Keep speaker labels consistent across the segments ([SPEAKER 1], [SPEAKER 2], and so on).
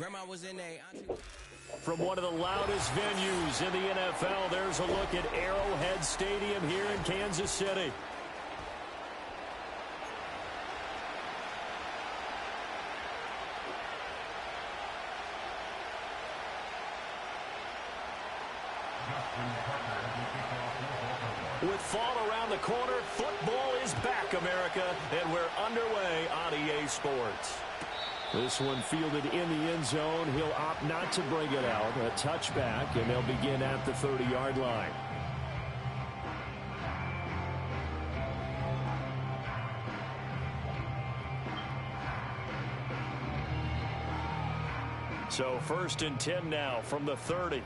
[SPEAKER 1] Grandma was in a...
[SPEAKER 2] From one of the loudest venues in the NFL, there's a look at Arrowhead Stadium here in Kansas City. With fall around the corner, football is back, America, and we're underway on EA Sports. This one fielded in the end zone. He'll opt not to bring it out. A touchback, and they'll begin at the 30-yard line. So 1st and 10 now from the 30.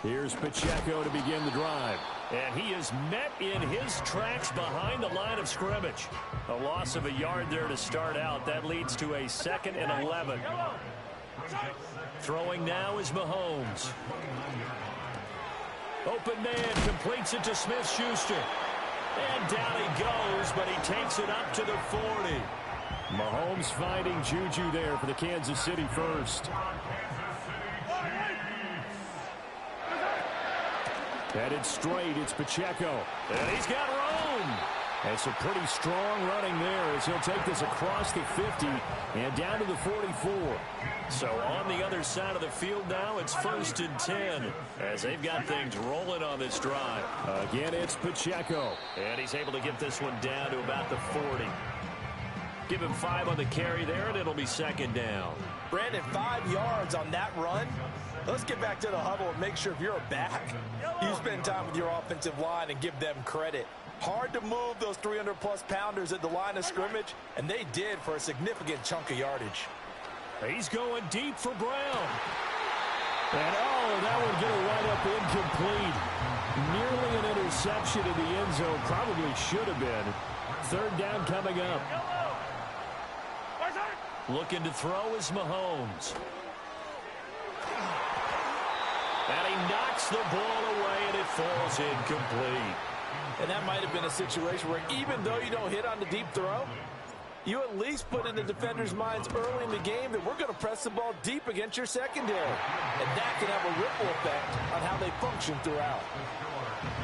[SPEAKER 2] Here's Pacheco to begin the drive. And he is met in his tracks behind the line of scrimmage. A loss of a yard there to start out. That leads to a 2nd and 11. Throwing now is Mahomes. Open man completes it to Smith-Schuster. And down he goes, but he takes it up to the 40. Mahomes finding Juju there for the Kansas City first. Headed straight, it's Pacheco. And he's got room. And some pretty strong running there as he'll take this across the 50 and down to the 44. So on the other side of the field now, it's 1st and 10 as they've got things rolling on this drive. Again, it's Pacheco. And he's able to get this one down to about the 40. Give him 5 on the carry there, and it'll be 2nd down.
[SPEAKER 3] Brandon, 5 yards on that run. Let's get back to the huddle and make sure if you're a back, you spend time with your offensive line and give them credit. Hard to move those 300-plus pounders at the line of scrimmage, and they did for a significant chunk of yardage.
[SPEAKER 2] He's going deep for Brown. And, that one going to wind up incomplete. Nearly an interception in the end zone. Probably should have been. 3rd down coming up. Looking to throw is Mahomes. And he knocks the ball away, and it falls incomplete.
[SPEAKER 3] And that might have been a situation where even though you don't hit on the deep throw, you at least put in the defender's minds early in the game that we're going to press the ball deep against your secondary. And that can have a ripple effect on how they function throughout.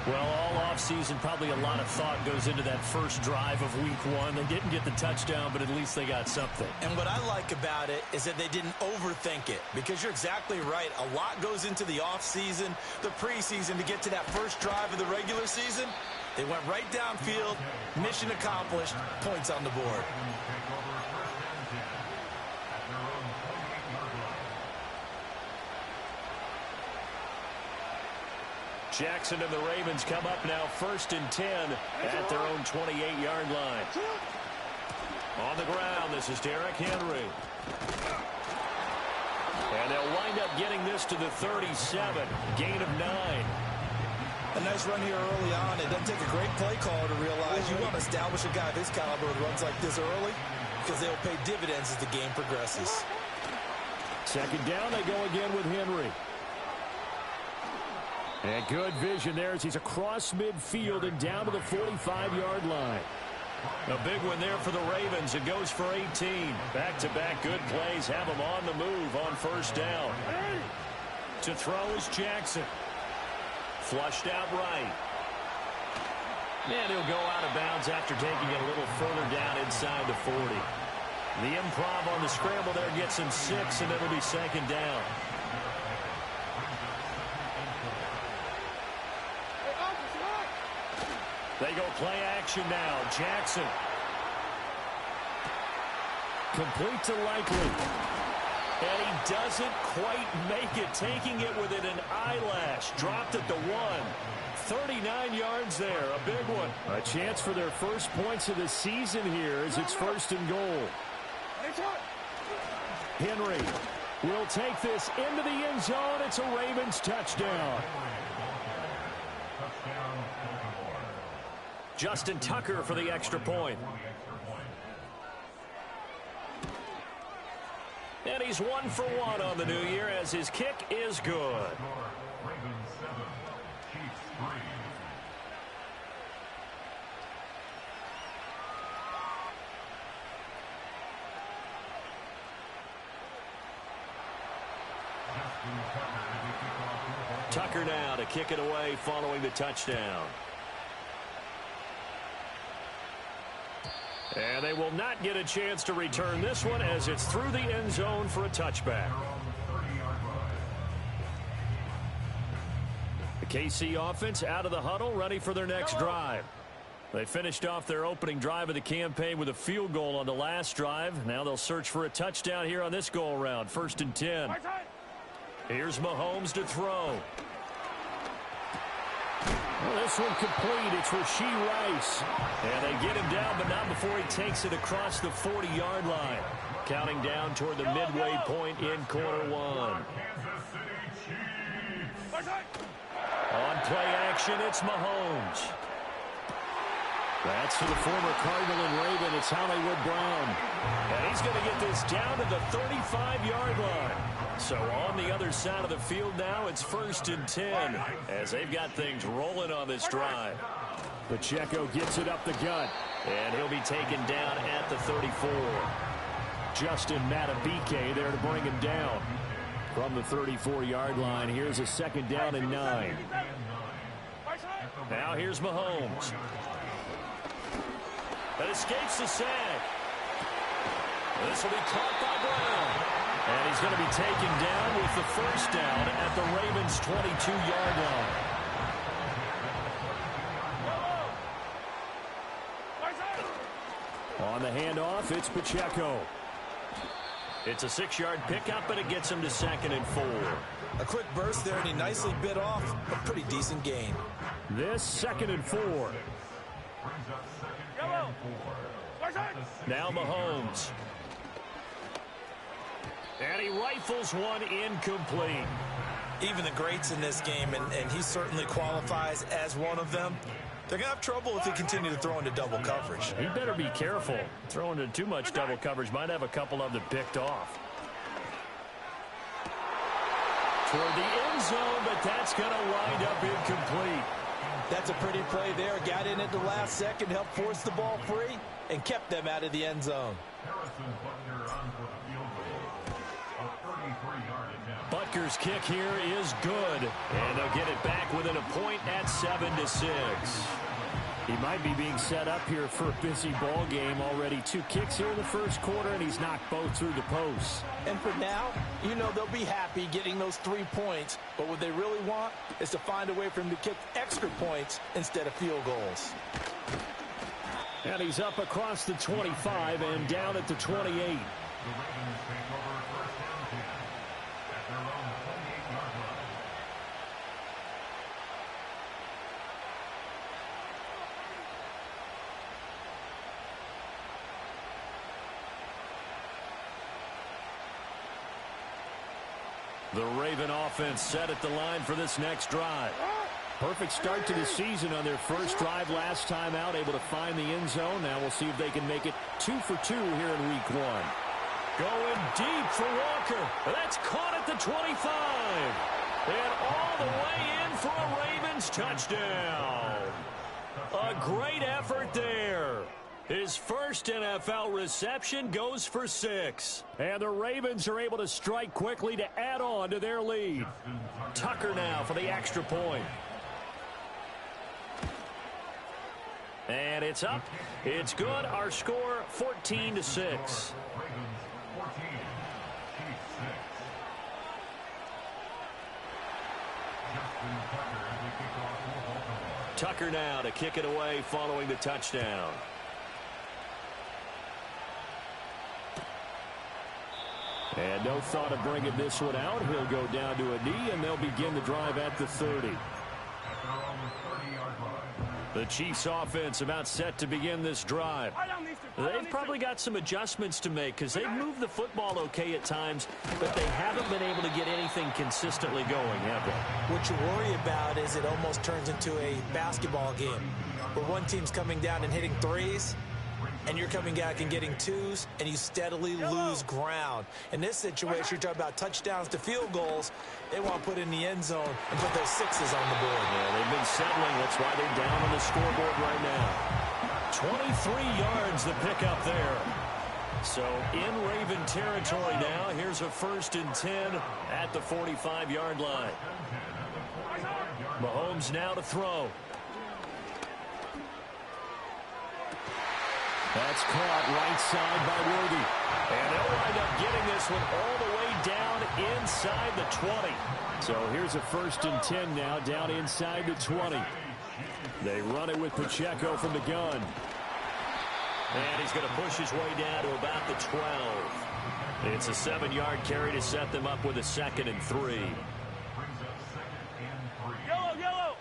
[SPEAKER 2] Well, all offseason, probably a lot of thought goes into that first drive of week 1. They didn't get the touchdown, but at least they got something.
[SPEAKER 3] And what I like about it is that they didn't overthink it, because you're exactly right. A lot goes into the offseason, the preseason, to get to that first drive of the regular season. They went right downfield, mission accomplished, points on the board.
[SPEAKER 2] Jackson and the Ravens come up now 1st and 10 at their own 28-yard line. On the ground, this is Derrick Henry. And they'll wind up getting this to the 37, gain of 9.
[SPEAKER 3] A nice run here early on. It doesn't take a great play caller to realize you want to establish a guy of this caliber who runs like this early, because they'll pay dividends as the game progresses.
[SPEAKER 2] 2nd down, they go again with Henry. And good vision there as he's across midfield and down to the 45-yard line. A big one there for the Ravens. It goes for 18. Back-to-back good plays have them on the move on 1st down. To throw is Jackson. Flushed out right. And he'll go out of bounds after taking it a little further down inside the 40. The improv on the scramble there gets him 6, and it'll be 2nd down. They go play action now. Jackson. Complete to Likely. And he doesn't quite make it, taking it within an eyelash. Dropped at the 1. 39 yards there, a big one. A chance for their first points of the season here as it's 1st and goal. Henry will take this into the end zone. It's a Ravens touchdown. Justin Tucker for the extra point. And he's 1 for 1 on the new year as his kick is good. Tucker now to kick it away following the touchdown. And they will not get a chance to return this one as it's through the end zone for a touchback. The KC offense out of the huddle, ready for their next drive. They finished off their opening drive of the campaign with a field goal on the last drive. Now they'll search for a touchdown here on this go-around. 1st and 10. Here's Mahomes to throw. Well, this one complete. It's Rashee Rice. And they get him down, but not before he takes it across the 40-yard line. Counting down toward the midway point in quarter one. On play action, it's Mahomes. That's for the former Cardinal and Raven. It's Hollywood Brown. And he's going to get this down to the 35-yard line. So on the other side of the field now, it's 1st and 10 as they've got things rolling on this drive. Pacheco gets it up the gut. And he'll be taken down at the 34. Justin Matabike there to bring him down. From the 34-yard line, here's a 2nd down and 9. Now here's Mahomes. That escapes the sack. This will be caught by Brown. And he's going to be taken down with the 1st down at the Ravens' 22-yard line. On the handoff, it's Pacheco. It's a 6-yard pickup, but it gets him to 2nd and 4.
[SPEAKER 3] A quick burst there, and he nicely bit off a pretty decent gain.
[SPEAKER 2] This 2nd and 4. Now Mahomes. And he rifles one incomplete.
[SPEAKER 3] Even the greats in this game, and he certainly qualifies as one of them, they're going to have trouble if they continue to throw into double coverage.
[SPEAKER 2] He better be careful. Throwing into too much double coverage might have a couple of them picked off. Toward the end zone, but that's going to wind up incomplete.
[SPEAKER 3] That's a pretty play there. Got in at the last second, helped force the ball free, and kept them out of the end zone.
[SPEAKER 2] Butker's kick here is good, and they'll get it back within a point at 7-6. He might be being set up here for a busy ball game. Already 2 kicks here in the 1st quarter, and he's knocked both through the posts.
[SPEAKER 3] And for now, you know they'll be happy getting those 3 points, but what they really want is to find a way for him to kick extra points instead of field goals.
[SPEAKER 2] And he's up across the 25 and down at the 28. The Raven offense set at the line for this next drive. Perfect start to the season on their first drive last time out, able to find the end zone. Now we'll see if they can make it 2 for 2 here in week 1. Going deep for Walker. That's caught at the 25. And all the way in for a Ravens touchdown. A great effort there. His first NFL reception goes for 6. And the Ravens are able to strike quickly to add on to their lead. Tucker now for the extra point. And it's up. It's good. Our score 14-6. Tucker now to kick it away following the touchdown. And no thought of bringing this one out. He'll go down to a knee, and they'll begin the drive at the 30. The Chiefs offense about set to begin this drive. They've probably got some adjustments to make because they've moved the football okay at times, but they haven't been able to get anything consistently going, have they?
[SPEAKER 3] What you worry about is it almost turns into a basketball game where one team's coming down and hitting threes, and you're coming back and getting 2s, and you steadily lose ground. In this situation, you're talking about touchdowns to field goals. They want to put in the end zone and put those 6s on the board.
[SPEAKER 2] Yeah, they've been settling. That's why they're down on the scoreboard right now. 23 yards the pickup there. So in Raven territory now. Here's a 1st and 10 at the 45-yard line. Mahomes now to throw. That's caught right side by Worthy. And they'll wind up getting this one all the way down inside the 20. So here's a 1st and 10 now, down inside the 20. They run it with Pacheco from the gun. And he's going to push his way down to about the 12. It's a 7-yard carry to set them up with a 2nd and 3. Yellow.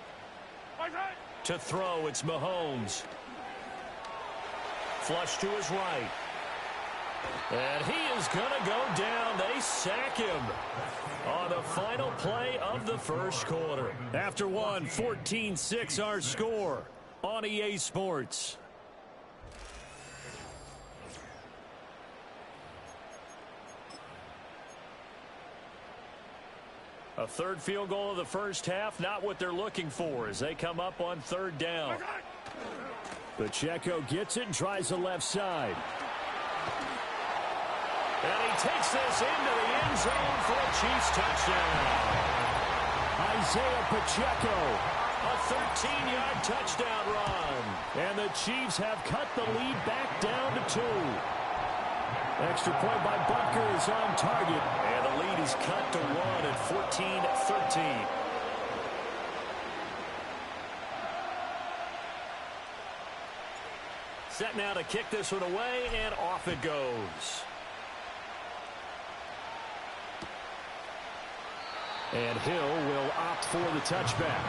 [SPEAKER 2] To throw, it's Mahomes. Flush to his right. And he is going to go down. They sack him on the final play of the first quarter. After one, 14-6 our score on EA Sports. A third field goal of the first half, not what they're looking for as they come up on 3rd down. Pacheco gets it and tries the left side. And he takes this into the end zone for a Chiefs touchdown. Isaiah Pacheco, a 13-yard touchdown run. And the Chiefs have cut the lead back down to 2. Extra point by Butker is on target. And the lead is cut to 1 at 14-13. Set now to kick this one away, and off it goes. And Hill will opt for the touchback.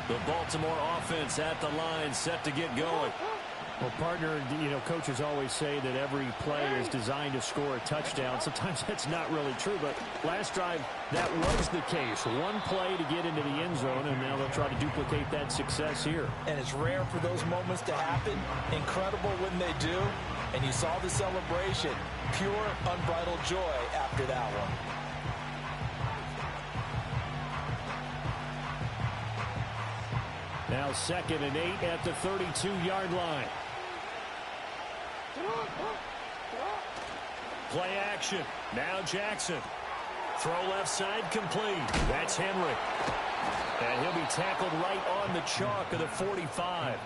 [SPEAKER 2] The Baltimore offense at the line, set to get going.
[SPEAKER 1] Well, partner, coaches always say that every play is designed to score a touchdown. Sometimes that's not really true, but last drive, that was the case. One play to get into the end zone, and now they'll try to duplicate that success here.
[SPEAKER 3] And it's rare for those moments to happen. Incredible when they do. And you saw the celebration. Pure, unbridled joy after that one.
[SPEAKER 2] Now 2nd and 8 at the 32-yard line. Play action. Now Jackson. Throw left side complete. That's Henry. And he'll be tackled right on the chalk of the 45.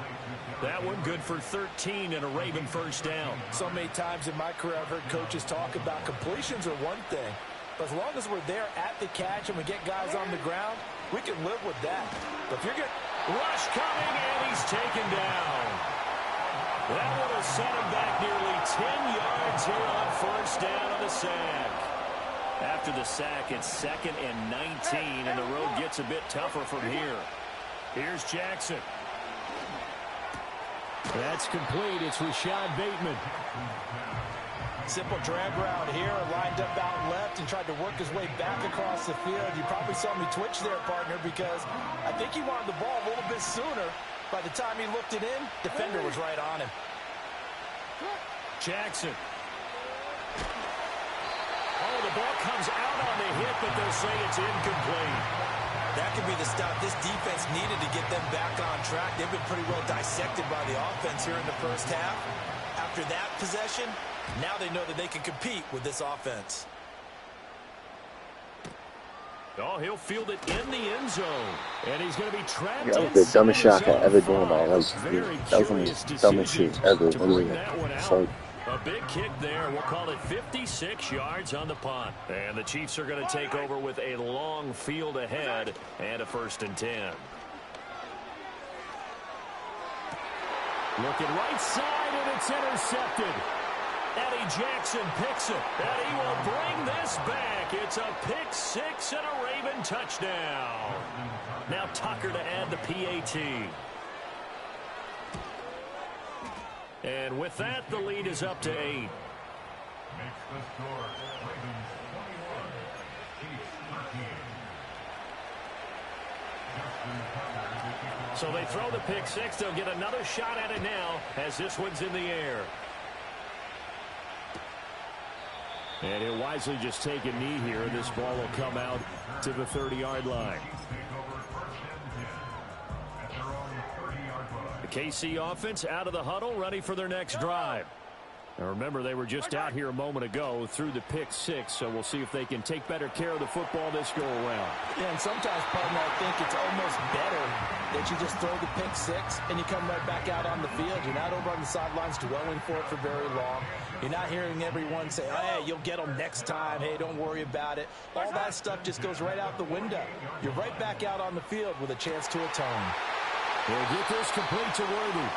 [SPEAKER 2] That one good for 13 and a Raven first down.
[SPEAKER 3] So many times in my career I've heard coaches talk about completions are one thing. But as long as we're there at the catch and we get guys on the ground, we can live with that. But if you're getting
[SPEAKER 2] rush coming, and he's taken down. That one will set him back nearly 10 yards here on first down on the sack. After the sack, it's 2nd and 19, and the road gets a bit tougher from here. Here's Jackson.
[SPEAKER 1] That's complete. It's Rashad Bateman.
[SPEAKER 3] Simple drag route here, lined up out left and tried to work his way back across the field. You probably saw me twitch there, partner, because I think he wanted the ball a little bit sooner. By the time he looked it in, defender was right on him.
[SPEAKER 2] Jackson. Oh, the ball comes out on the hit, but they'll say it's incomplete.
[SPEAKER 3] That could be the stop this defense needed to get them back on track. They've been pretty well dissected by the offense here in the first half. After that possession, now they know that they can compete with this offense.
[SPEAKER 2] Oh, he'll field it in the end zone. And he's going to be trapped.
[SPEAKER 4] That was the dumbest shot I ever done in my life. That was one of the dumbest shit ever.
[SPEAKER 2] A big kick there. We'll call it 56 yards on the punt. And the Chiefs are going to take over with a long field ahead and a 1st and 10. Looking right side, and it's intercepted. Eddie Jackson picks it, and he will bring this back. It's a pick six and a Raven touchdown. Now Tucker to add the PAT. And with that, the lead is up to 8. So they throw the pick six. They'll get another shot at it now as this one's in the air.
[SPEAKER 1] And he'll wisely just take a knee here. This ball will come out to the 30-yard line.
[SPEAKER 2] KC offense out of the huddle, ready for their next drive. Now remember, they were just out here a moment ago through the pick six, so we'll see if they can take better care of the football this go-around.
[SPEAKER 3] Yeah, and sometimes, partner, I think it's almost better that you just throw the pick six and you come right back out on the field. You're not over on the sidelines dwelling for it for very long. You're not hearing everyone say, hey, you'll get them next time. Hey, don't worry about it. All that stuff just goes right out the window. You're right back out on the field with a chance to atone.
[SPEAKER 1] We'll get this complete to Worthy.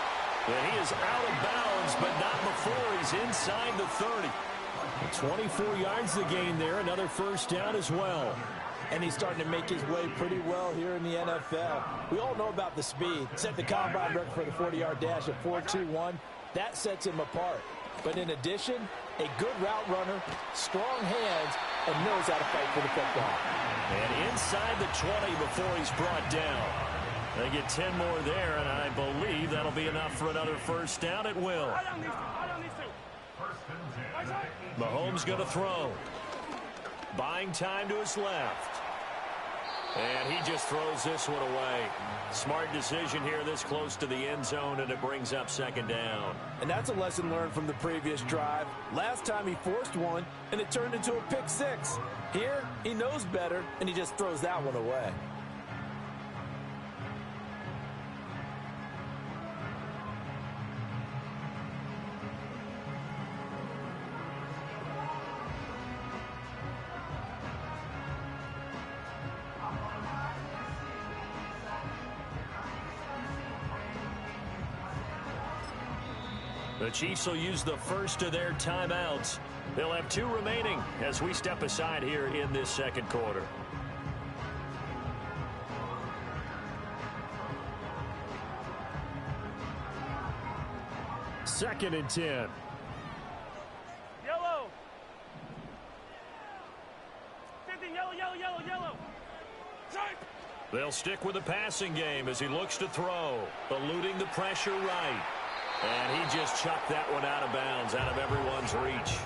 [SPEAKER 2] And he is out of bounds, but not before he's inside the 30.
[SPEAKER 1] 24 yards to gain there. Another first down as well.
[SPEAKER 3] And he's starting to make his way pretty well here in the NFL. We all know about the speed. Set the combine record for the 40-yard dash at 4.21. That sets him apart. But in addition, a good route runner, strong hands, and knows how to fight for the football.
[SPEAKER 2] And inside the 20 before he's brought down. They get 10 more there, and I believe that'll be enough for another first down at will. Mahomes going to throw. Buying time to his left. And he just throws this one away. Smart decision here this close to the end zone, and it brings up second down.
[SPEAKER 3] And that's a lesson learned from the previous drive. Last time he forced one, and it turned into a pick six. Here, he knows better, and he just throws that one away.
[SPEAKER 2] The Chiefs will use the first of their timeouts. They'll have 2 remaining as we step aside here in this second quarter.
[SPEAKER 1] Second and 10.
[SPEAKER 5] Yellow. 15, yellow. Strike.
[SPEAKER 2] They'll stick with the passing game as he looks to throw, eluding the pressure right. And he just chucked that one out of bounds, out of everyone's reach.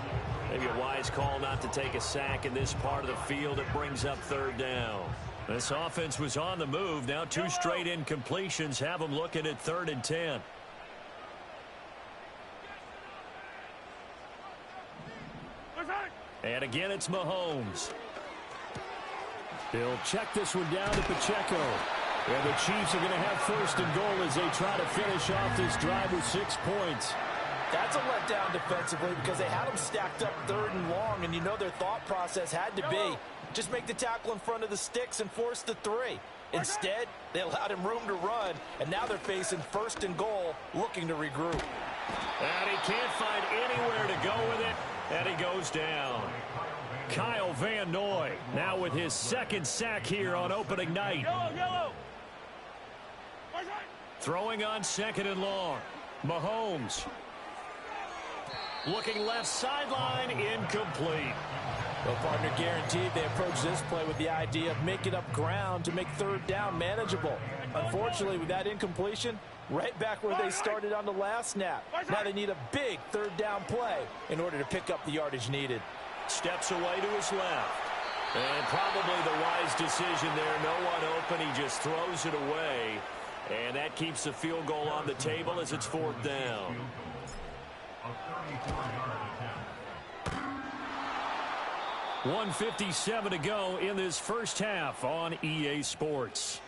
[SPEAKER 2] Maybe a wise call not to take a sack in this part of the field. It brings up third down. This offense was on the move. Now 2 straight incompletions have them looking at 3rd and 10. And again, it's Mahomes.
[SPEAKER 1] He'll check this one down to Pacheco. And the Chiefs are going to have first and goal as they try to finish off this drive with 6 points.
[SPEAKER 3] That's a letdown defensively because they had them stacked up 3rd and long, and you know their thought process had to be just make the tackle in front of the sticks and force the 3. Instead, they allowed him room to run, and now they're facing first and goal, looking to regroup.
[SPEAKER 2] And he can't find anywhere to go with it, and he goes down. Kyle Van Noy now with his 2nd sack here on opening night.
[SPEAKER 5] Yellow.
[SPEAKER 2] Throwing on 2nd and long. Mahomes. Looking left sideline, incomplete.
[SPEAKER 3] Well, partner, guaranteed they approach this play with the idea of making up ground to make 3rd down manageable. Unfortunately, with that incompletion, right back where they started on the last snap. Now they need a big 3rd down play in order to pick up the yardage needed.
[SPEAKER 2] Steps away to his left. And probably the wise decision there. No one open. He just throws it away. And that keeps the field goal on the table as it's 4th down. .157 to go in this first half on EA Sports.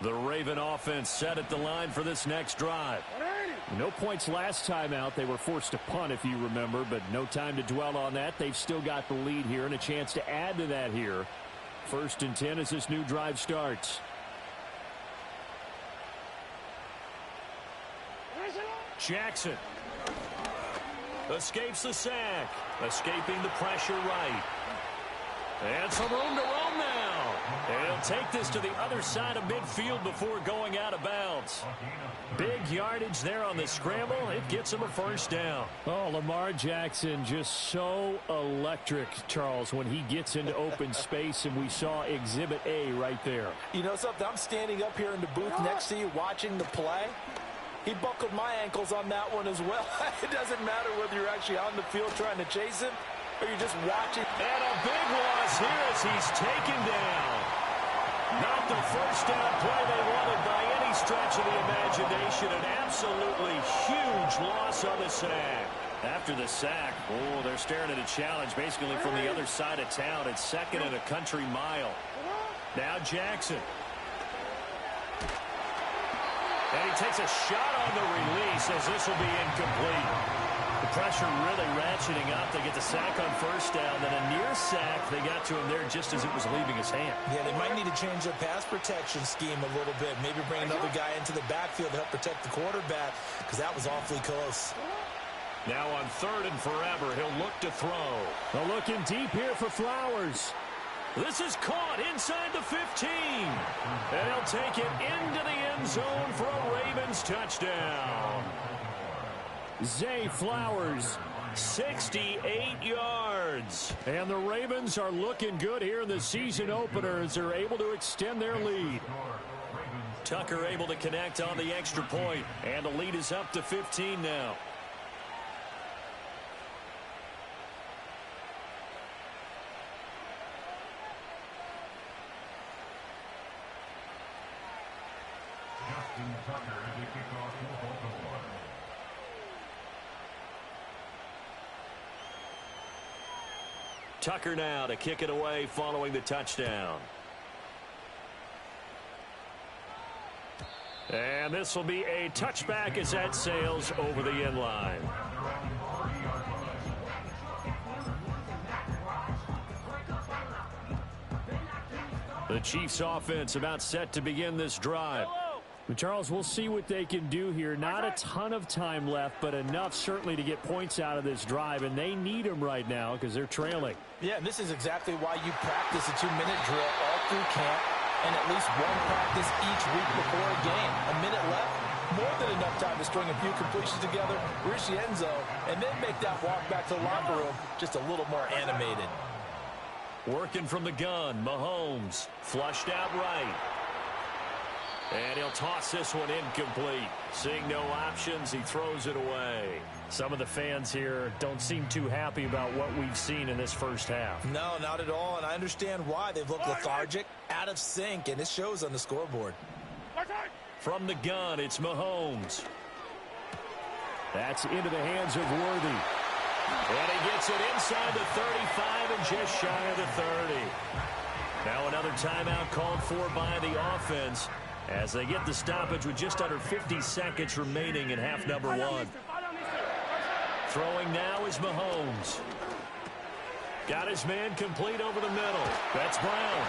[SPEAKER 2] The Raven offense set at the line for this next drive.
[SPEAKER 1] No points last time out. They were forced to punt, if you remember, but no time to dwell on that. They've still got the lead here and a chance to add to that here. 1st and 10 as this new drive starts.
[SPEAKER 2] Jackson escapes the sack, escaping the pressure right. And some room to roam now. And he'll take this to the other side of midfield before going out of bounds. Big yardage there on the scramble. It gets him a first down.
[SPEAKER 1] Oh, Lamar Jackson just so electric, Charles, when he gets into open space, and we saw Exhibit A right there.
[SPEAKER 3] You know something? I'm standing up here in the booth next to you watching the play. He buckled my ankles on that one as well. It doesn't matter whether you're actually on the field trying to chase him or you're just watching.
[SPEAKER 2] And a big loss here as he's taken down. Not the first down play they wanted by any stretch of the imagination. An absolutely huge loss on the sack.
[SPEAKER 1] After the sack, oh, they're staring at a challenge basically from the other side of town. It's second and a country mile. Now Jackson. And he takes a shot on the release as this will be incomplete. The pressure really ratcheting up. They get the sack on first down. Then a near sack. They got to him there just as it was leaving his hand.
[SPEAKER 3] Yeah, they might need to change their pass protection scheme a little bit. Maybe bring another guy into the backfield to help protect the quarterback because that was awfully close.
[SPEAKER 2] Now on third and forever, he'll look to throw.
[SPEAKER 1] They're looking deep here for Flowers.
[SPEAKER 2] This is caught inside the 15. And he'll take it into the end zone for a Ravens touchdown.
[SPEAKER 1] Zay Flowers,
[SPEAKER 2] 68 yards.
[SPEAKER 1] and the Ravens are looking good here in the season opener as they're able to extend their lead.
[SPEAKER 2] Tucker able to connect on the extra point, and the lead is up to 15 now. Tucker now to kick it away following the touchdown. And this will be a touchback as that sails over the end line. The Chiefs offense about set to begin this drive.
[SPEAKER 1] Charles, we'll see what they can do here. Not a ton of time left, but enough certainly to get points out of this drive, and they need them right now because they're trailing.
[SPEAKER 3] Yeah, and this is exactly why you practice a 2-minute drill all through camp and at least one practice each week before a game. A minute left, more than enough time to string a few completions together, reach the end zone, and then make that walk back to the locker room just a little more animated.
[SPEAKER 2] Working from the gun, Mahomes flushed out right. And he'll toss this one incomplete. Seeing no options, he throws it away.
[SPEAKER 1] Some of the fans here don't seem too happy about what we've seen in this first half.
[SPEAKER 3] No, not at all, and I understand why. They've looked lethargic, out of sync, and it shows on the scoreboard.
[SPEAKER 2] From the gun, it's Mahomes.
[SPEAKER 1] That's into the hands of Worthy.
[SPEAKER 2] And he gets it inside the 35 and just shy of the 30. Now another timeout called for by the offense as they get the stoppage with just under 50 seconds remaining in half number one. Throwing now is Mahomes. Got his man complete over the middle. That's Brown.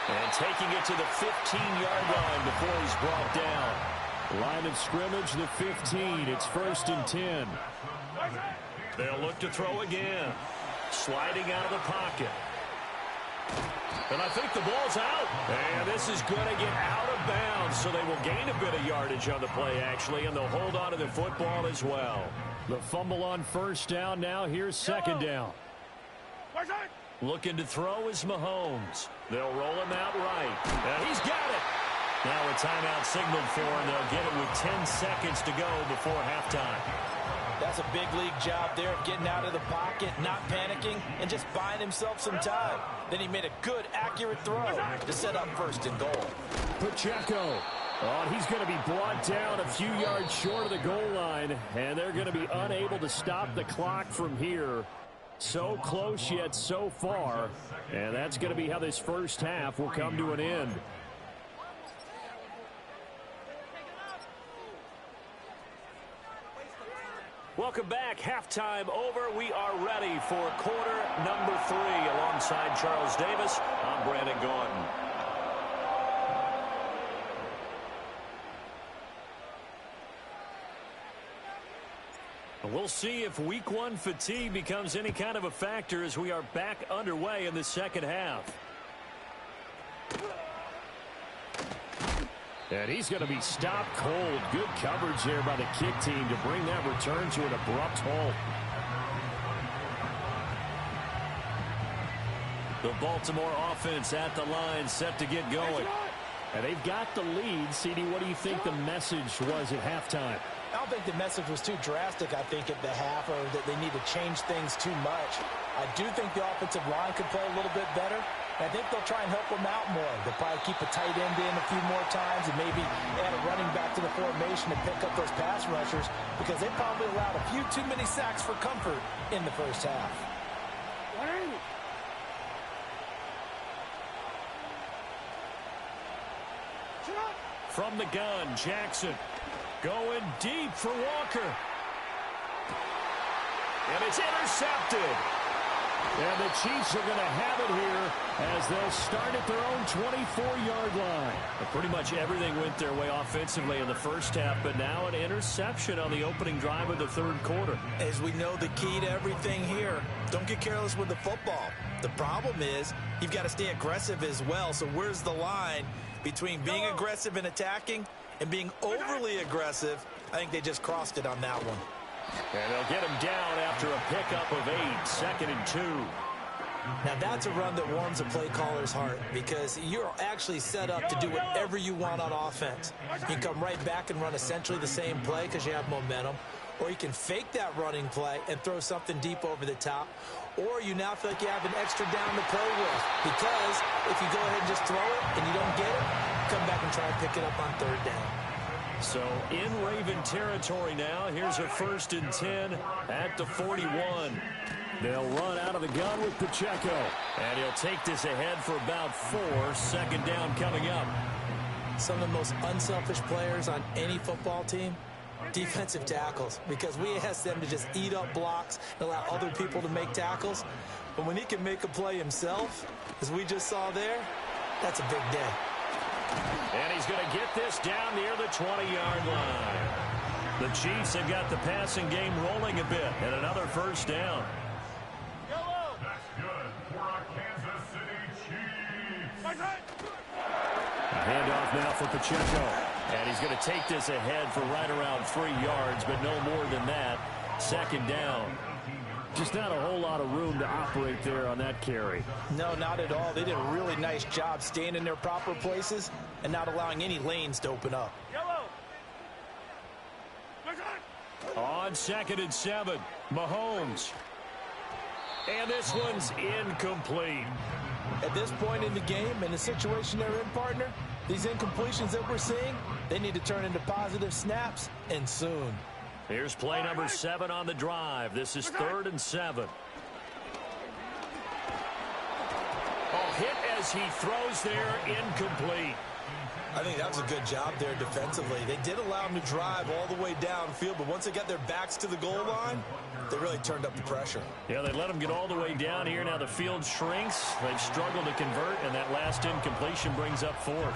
[SPEAKER 2] And taking it to the 15-yard line before he's brought down.
[SPEAKER 1] Line of scrimmage, the 15. It's 1st and 10.
[SPEAKER 2] They'll look to throw again. Sliding out of the pocket. And I think the ball's out. And this is going to get out of bounds, so they will gain a bit of yardage on the play, actually, and they'll hold on to the football as well.
[SPEAKER 1] The fumble on first down. Now here's second down.
[SPEAKER 2] Looking to throw is Mahomes. They'll roll him out right. And he's got it. Now a timeout signaled for, and they'll get it with 10 seconds to go before halftime.
[SPEAKER 3] That's a big league job there of getting out of the pocket, not panicking, and just buying himself some time. Then he made a good, accurate throw to set up 1st and goal.
[SPEAKER 1] Pacheco. Oh, he's going to be brought down a few yards short of the goal line, and they're going to be unable to stop the clock from here. So close yet so far, and that's going to be how this first half will come to an end.
[SPEAKER 2] Welcome back. Halftime over. We are ready for quarter number 3. Alongside Charles Davis, I'm Brandon Gordon. We'll see if week 1 fatigue becomes any kind of a factor as we are back underway in the second half.
[SPEAKER 1] And he's going to be stopped cold. Good coverage there by the kick team to bring that return to an abrupt halt.
[SPEAKER 2] The Baltimore offense at the line set to get going.
[SPEAKER 1] And they've got the lead. CD, what do you think the message was at halftime?
[SPEAKER 3] I don't think the message was too drastic, I think, at the half, or that they need to change things too much. I do think the offensive line could play a little bit better. And I think they'll try and help them out more. They'll probably keep a tight end in a few more times and maybe add a running back to the formation and pick up those pass rushers, because they probably allowed a few too many sacks for comfort in the first half.
[SPEAKER 2] From the gun, Jackson going deep for Walker. And it's intercepted. And the Chiefs are going to have it here as they'll start at their own 24-yard line. But pretty much everything went their way offensively in the first half, but now an interception on the opening drive of the third quarter.
[SPEAKER 3] As we know, the key to everything here, don't get careless with the football. The problem is you've got to stay aggressive as well. So where's the line between being aggressive and attacking and being overly aggressive? I think they just crossed it on that one.
[SPEAKER 2] And they'll get him down after a pickup of 8, 2nd and 2.
[SPEAKER 3] Now that's a run that warms a play caller's heart, because you're actually set up to do whatever you want on offense. You can come right back and run essentially the same play because you have momentum, or you can fake that running play and throw something deep over the top, or you now feel like you have an extra down to play with, because if you go ahead and just throw it and you don't get it, come back and try and pick it up on third down.
[SPEAKER 2] So in Raven territory now. Here's a 1st and 10 at the 41.
[SPEAKER 1] They'll run out of the gun with Pacheco.
[SPEAKER 2] And he'll take this ahead for about 4. 2nd down coming up.
[SPEAKER 3] Some of the most unselfish players on any football team, defensive tackles, because we ask them to just eat up blocks and allow other people to make tackles. But when he can make a play himself, as we just saw there, that's a big day.
[SPEAKER 2] And he's going to get this down near the 20-yard line. The Chiefs have got the passing game rolling a bit, and another 1st down.
[SPEAKER 5] That's good for our Kansas City Chiefs.
[SPEAKER 1] A handoff now for Pacheco.
[SPEAKER 2] And he's going to take this ahead for right around 3 yards, but no more than that. 2nd down.
[SPEAKER 1] Just not a whole lot of room to operate there on that carry.
[SPEAKER 3] No, not at all. They did a really nice job staying in their proper places and not allowing any lanes to open up.
[SPEAKER 2] On 2nd and 7, Mahomes. And this one's incomplete.
[SPEAKER 3] At this point in the game, in the situation they're in, partner, these incompletions that we're seeing, they need to turn into positive snaps, and soon.
[SPEAKER 2] Here's play number 7 on the drive. This is 3rd and 7. Oh, hit as he throws there, incomplete.
[SPEAKER 3] I think that was a good job there defensively. They did allow them to drive all the way downfield, but once they got their backs to the goal line, they really turned up the pressure.
[SPEAKER 2] Yeah, they let them get all the way down here. Now the field shrinks. They've struggled to convert, and that last incompletion brings up 4th.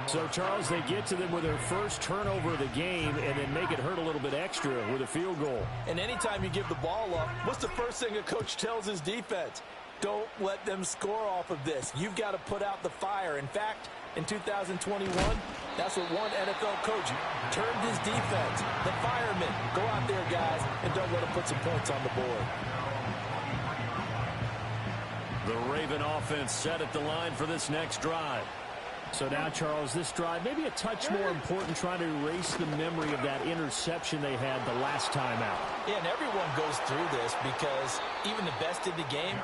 [SPEAKER 1] So, Charles, they get to them with their first turnover of the game and then make it hurt a little bit extra with a field goal.
[SPEAKER 3] And anytime you give the ball up, what's the first thing a coach tells his defense? Don't let them score off of this. You've got to put out the fire. In fact, in 2021, that's what one NFL coach turned his defense. The firemen, go out there, guys, and don't let them put some points on the board.
[SPEAKER 2] The Raven offense set at the line for this next drive.
[SPEAKER 1] So now, Charles, this drive maybe a touch more important, trying to erase the memory of that interception they had the last time out.
[SPEAKER 3] Yeah, and everyone goes through this, because even the best in the game,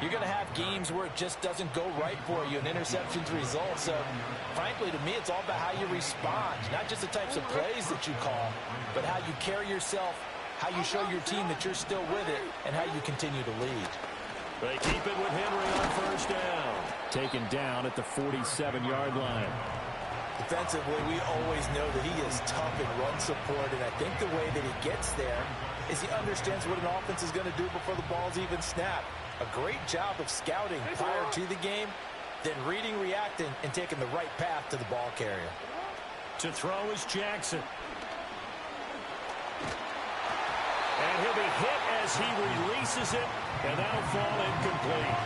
[SPEAKER 3] you're going to have games where it just doesn't go right for you, and interceptions result. So, frankly, to me, it's all about how you respond, not just the types of plays that you call, but how you carry yourself, how you show your team that you're still with it, and how you continue to lead.
[SPEAKER 2] They keep it with Henry on 1st down.
[SPEAKER 1] Taken down at the 47-yard line.
[SPEAKER 3] Defensively, we always know that he is tough in run support, and I think the way that he gets there is he understands what an offense is going to do before the ball's even snapped. A great job of scouting prior to the game, then reading, reacting, and taking the right path to the ball carrier.
[SPEAKER 2] To throw is Jackson. And he'll be hit as he releases it, and that'll fall incomplete.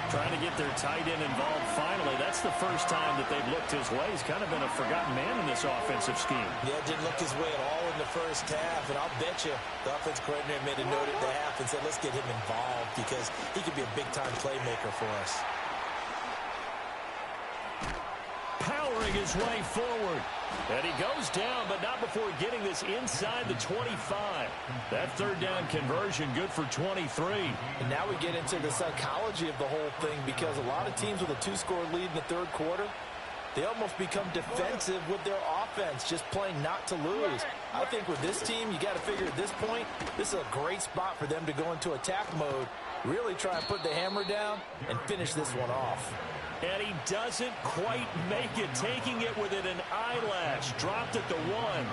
[SPEAKER 2] Trying to get their tight end involved finally. That's the first time that they've looked his way. He's kind of been a forgotten man in this offensive scheme.
[SPEAKER 3] Yeah, didn't look his way at all in the first half, and I'll bet you the offense coordinator made a note at the half and said, let's get him involved, because he could be a big-time playmaker for us.
[SPEAKER 2] his way forward. And he goes down, but not before getting this inside the 25. That third down conversion good for 23.
[SPEAKER 3] And now we get into the psychology of the whole thing, because a lot of teams with a 2-score lead in the third quarter, they almost become defensive with their offense, just playing not to lose. I think with this team, you got to figure at this point, this is a great spot for them to go into attack mode, really try and put the hammer down and finish this one off.
[SPEAKER 2] And he doesn't quite make it, taking it within an eyelash. Dropped at the 1.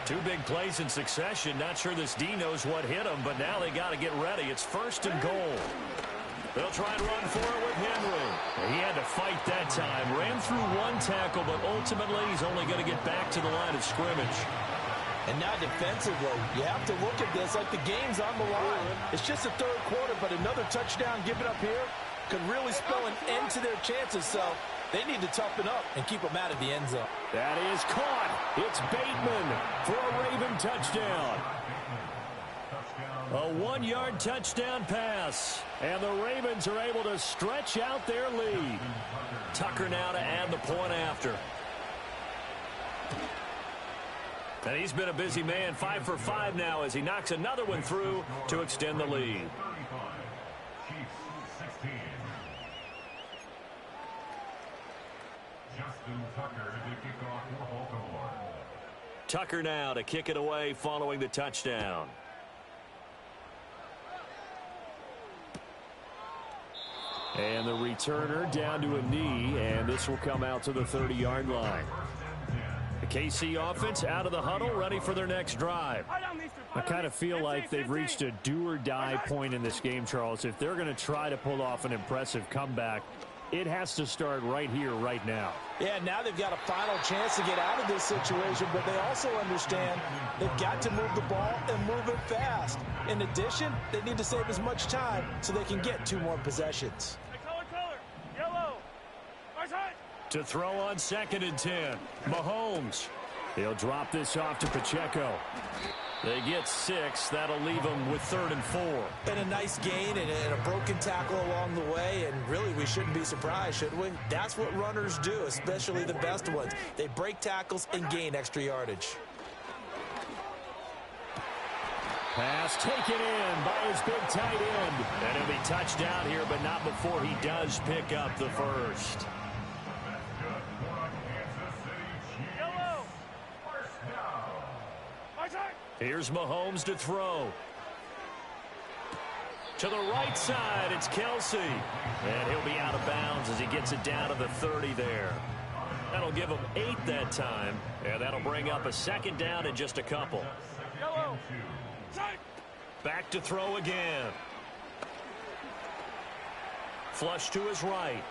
[SPEAKER 2] 2 big plays in succession. Not sure this D knows what hit him, but now they got to get ready. It's 1st and goal. They'll try and run for it with Henry. He had to fight that time. Ran through 1 tackle, but ultimately he's only going to get back to the line of scrimmage.
[SPEAKER 3] And now defensively, you have to look at this like the game's on the line. It's just the third quarter, but another touchdown given up here could really spell an end to their chances, so they need to toughen up and keep them out of the end zone.
[SPEAKER 1] That is caught. It's Bateman for a Raven touchdown.
[SPEAKER 2] A 1-yard touchdown pass.
[SPEAKER 1] And the Ravens are able to stretch out their lead.
[SPEAKER 2] Tucker now to add the point after. And he's been a busy man, 5 for 5 now as he knocks another one through to extend the lead. Tucker now to kick it away following the touchdown.
[SPEAKER 1] And the returner down to a knee, and this will come out to the 30-yard line. The KC offense out of the huddle, ready for their next drive. I kind of feel like they've reached a do-or-die point in this game, Charles. If they're going to try to pull off an impressive comeback, it has to start right here, right now.
[SPEAKER 3] Yeah, now they've got a final chance to get out of this situation, but they also understand they've got to move the ball and move it fast. In addition, they need to save as much time so they can get 2 more possessions.
[SPEAKER 5] Yellow.
[SPEAKER 2] To throw on 2nd and 10. Mahomes.
[SPEAKER 1] He'll drop this off to Pacheco.
[SPEAKER 2] They get 6. That'll leave them with 3rd and 4.
[SPEAKER 3] And a nice gain and a broken tackle along the way, and really we shouldn't be surprised, should we? That's what runners do, especially the best ones. They break tackles and gain extra yardage.
[SPEAKER 1] Pass taken in by his big tight end.
[SPEAKER 2] And he'll be touched down here, but not before he does pick up the first. Here's Mahomes to throw. To the right side, it's Kelsey. And he'll be out of bounds as he gets it down to the 30 there. That'll give him 8 that time. And that'll bring up a 2nd down in just a couple. Back to throw again. Flush to his right.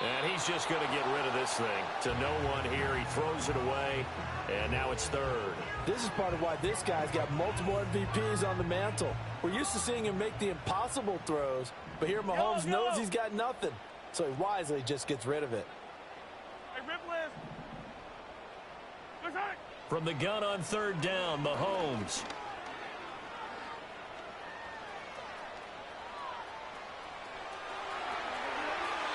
[SPEAKER 2] And he's just going to get rid of this thing. To no one here. He throws it away. And now it's 3rd.
[SPEAKER 3] This is part of why this guy's got multiple MVPs on the mantle. We're used to seeing him make the impossible throws, but here Mahomes knows he's got nothing, so he wisely just gets rid of it.
[SPEAKER 2] From the gun on 3rd down, Mahomes.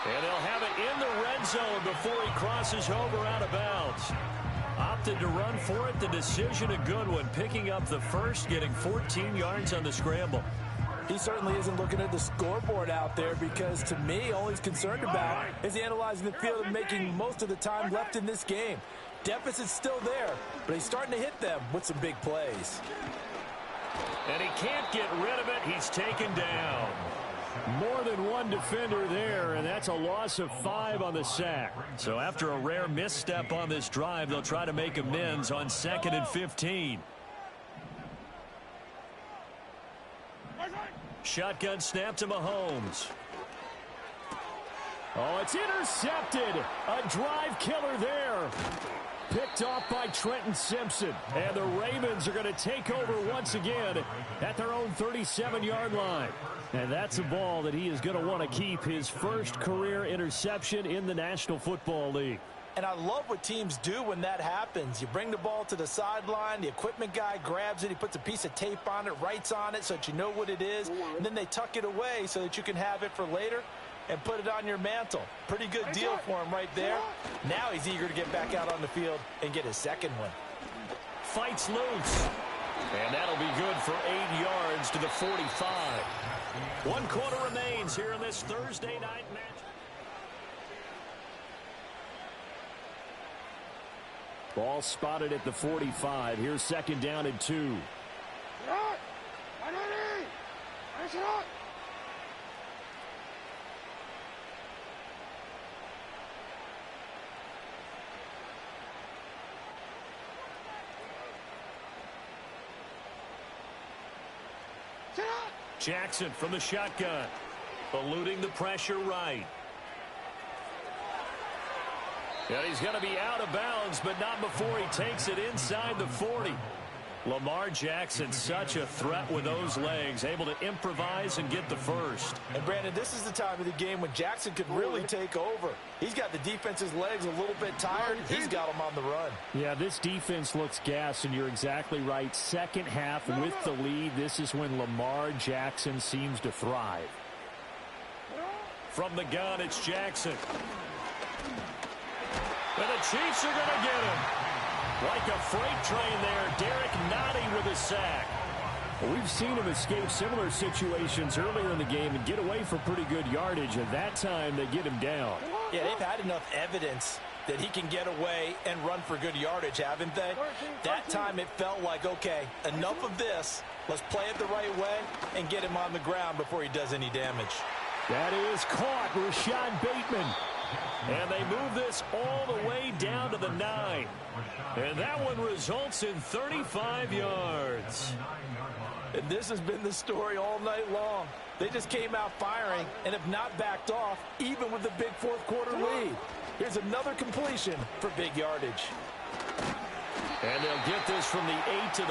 [SPEAKER 2] And they'll have it in the red zone before he crosses over out of bounds. Opted to run for it. The decision a good one. Picking up the first, getting 14 yards on the scramble.
[SPEAKER 3] He certainly isn't looking at the scoreboard out there, because to me, all he's concerned about is analyzing the field and making most of the time left in this game. Deficit's still there, but he's starting to hit them with some big plays.
[SPEAKER 2] And he can't get rid of it. He's taken down.
[SPEAKER 1] More than one defender there, and that's a loss of 5 on the sack.
[SPEAKER 2] So after a rare misstep on this drive, they'll try to make amends on 2nd and 15. Shotgun snap to Mahomes.
[SPEAKER 1] Oh, it's intercepted. A drive killer there. Picked off by Trenton Simpson. And the Ravens are going to take over once again at their own 37-yard line. And that's a ball that he is going to want to keep, his first career interception in the National Football League.
[SPEAKER 3] And I love what teams do when that happens. You bring the ball to the sideline, the equipment guy grabs it, he puts a piece of tape on it, writes on it so that you know what it is, and then they tuck it away so that you can have it for later. and put it on your mantle. Pretty good deal for him right there. Now he's eager to get back out on the field and get his second one.
[SPEAKER 2] Fights loose. And that'll be good for 8 yards to the 45. 1 quarter remains here in this Thursday night match.
[SPEAKER 1] Ball spotted at the 45. Here's second down and 2.
[SPEAKER 2] Jackson from the shotgun. Eluding the pressure right. And he's going to be out of bounds, but not before he takes it inside the 40. Lamar Jackson, such a threat with those legs, able to improvise and get the first.
[SPEAKER 3] And, Brandon, this is the time of the game when Jackson could really take over. He's got the defense's legs a little bit tired. He's got them on the run.
[SPEAKER 1] Yeah, this defense looks gassed, and you're exactly right. Second half with the lead, this is when Lamar Jackson seems to thrive.
[SPEAKER 2] From the gun, it's Jackson. And the Chiefs are going to get him. Like a freight train there, Derek Nottie with a sack.
[SPEAKER 1] Well, we've seen him escape similar situations earlier in the game and get away for pretty good yardage, and that time they get him down.
[SPEAKER 3] Yeah, they've had enough evidence that he can get away and run for good yardage, haven't they? That time it felt like, okay, enough of this. Let's play it the right way and get him on the ground before he does any damage.
[SPEAKER 1] That is caught, Rashad Bateman.
[SPEAKER 2] And they move this all the way down to the 9. And that one results in 35 yards.
[SPEAKER 3] And this has been the story all night long. They just came out firing and have not backed off, even with the big fourth quarter lead. Here's another completion for big yardage.
[SPEAKER 2] And they'll get this from the 8 to the